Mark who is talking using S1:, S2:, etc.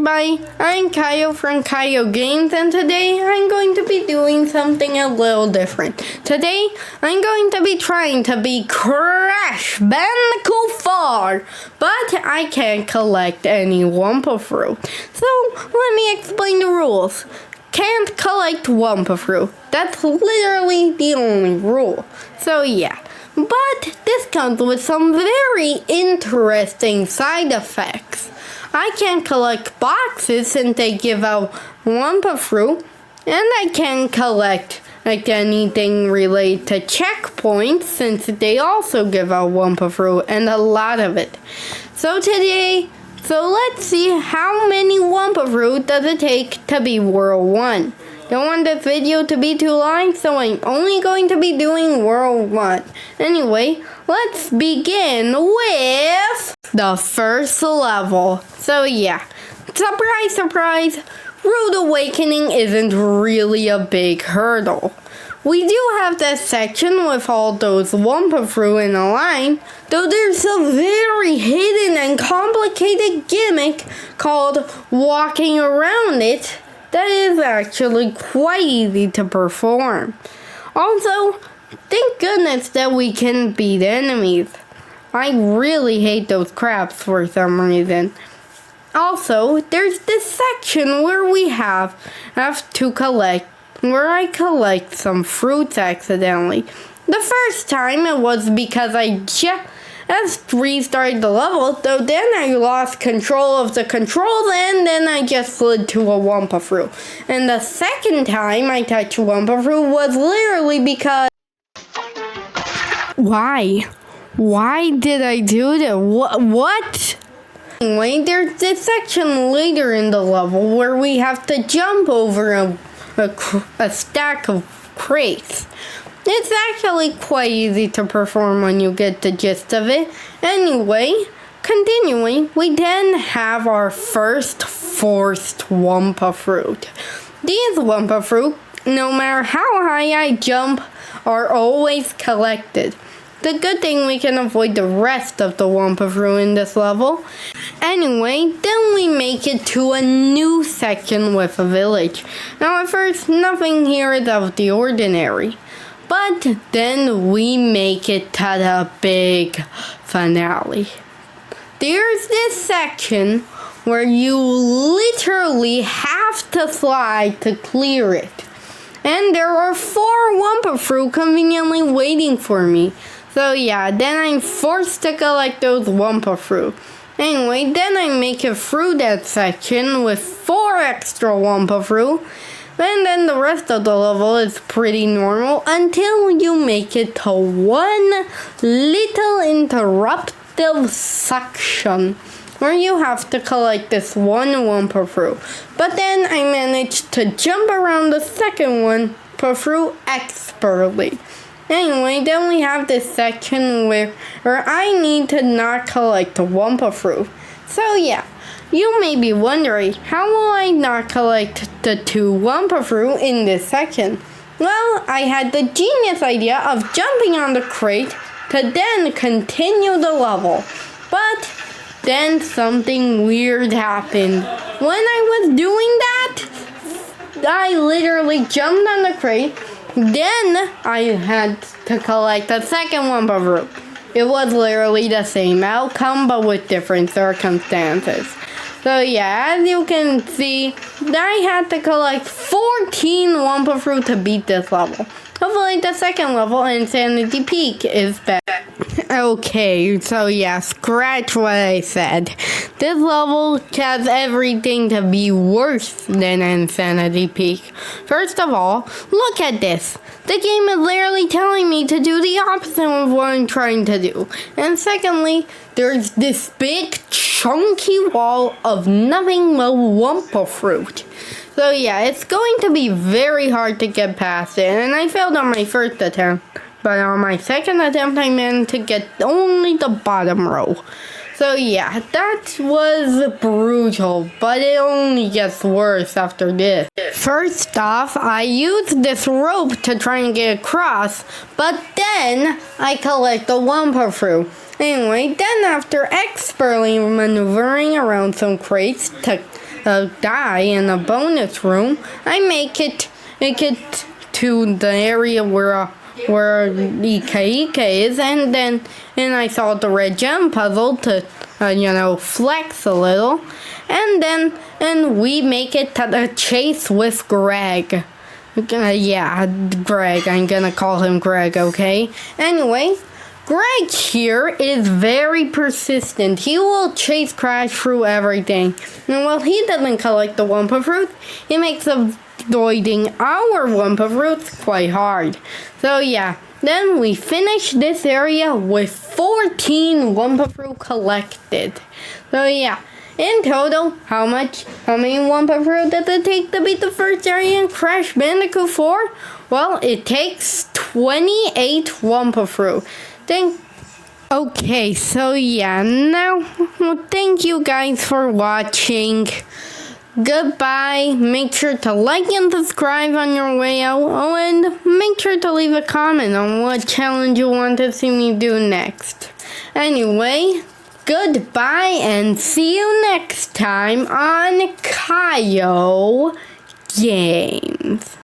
S1: everybody, I'm Caio from Caio Games, and today I'm going to be doing something a little different. Today, I'm going to be trying to be Crash Bandicoot 4, but I can't collect any wumpa fruit. So, let me explain the rules. Can't collect wumpa fruit. That's literally the only rule. So yeah. But this comes with some very interesting side effects. I can't collect boxes since they give out wumpa fruit, and I can't collect anything related to checkpoints since they also give out wumpa fruit and a lot of it. So let's see how many wumpa fruit does it take to be World 1. Don't want this video to be too long, so I'm only going to be doing World 1. Anyway, let's begin with the first level. So yeah, surprise, surprise, Rude Awakening isn't really a big hurdle. We do have that section with all those wumpa fruit in a line, though there's a very hidden and complicated gimmick called walking around it that is actually quite easy to perform. Also, thank goodness that we can beat enemies. I really hate those crabs for some reason. Also, there's this section where I collect some fruits accidentally. The first time it was because I just restarted the level, though then I lost control of the controls and then I just slid to a wumpa fruit. And the second time I touched wumpa fruit was literally because... Why? Why did I do that? What? Anyway, there's this section later in the level where we have to jump over a stack of crates. It's actually quite easy to perform when you get the gist of it. Anyway, continuing, we then have our first forced wumpa fruit. These wumpa fruit, no matter how high I jump, are always collected. The good thing we can avoid the rest of the wumpa fruit in this level. Anyway, then we make it to a new section with a village. Now at first, nothing here is out of the ordinary. But then we make it to the big finale. There's this section where you literally have to slide to clear it. And there are 4 wumpa fruit conveniently waiting for me. So yeah, then I'm forced to collect those wumpa fruit. Anyway, then I make it through that section with 4 extra wumpa fruit. And then the rest of the level is pretty normal until you make it to one little interruptive section where you have to collect this one wumpa fruit. But then I managed to jump around the second wumpa fruit expertly. Anyway, then we have this section where I need to not collect the wumpa fruit. So yeah. You may be wondering, how will I not collect the 2 wumpa fruit in this section? Well, I had the genius idea of jumping on the crate to then continue the level. But then something weird happened. When I was doing that, I literally jumped on the crate. Then I had to collect the second wumpa fruit. It was literally the same outcome, but with different circumstances. So yeah, as you can see, I had to collect 14 wumpa fruit to beat this level. Hopefully the second level, Insanity Peak, is better. Okay, so yeah, scratch what I said. This level has everything to be worse than Insanity Peak. First of all, look at this. The game is literally telling me to do the opposite of what I'm trying to do. And secondly, there's this big chunky wall of nothing but wumpa fruit. So yeah, it's going to be very hard to get past it. And I failed on my first attempt. But on my second attempt, I managed to get only the bottom row. So yeah, that was brutal, but it only gets worse after this. First off, I used this rope to try and get across, but then I collect the wumpa fruit. Anyway, then after expertly maneuvering around some crates to die in a bonus room, I make it to the area where Ika is, and I solve the red gem puzzle to flex a little, and we make it to the chase with Greg. Yeah, Greg. I'm gonna call him Greg, okay? Anyway, Greg here is very persistent. He will chase Crash through everything. And while he doesn't collect the Wumpa fruit, he makes avoiding our Wumpa fruits quite hard. So yeah, then we finish this area with 14 Wumpa fruit collected. So yeah, in total, how many Wumpa fruit does it take to beat the first area in Crash Bandicoot 4? Well, it takes 28 Wumpa fruit. Okay, so yeah, now, thank you guys for watching. Goodbye. Make sure to like and subscribe on your way out. Oh, and make sure to leave a comment on what challenge you want to see me do next. Anyway, goodbye and see you next time on Caio Games.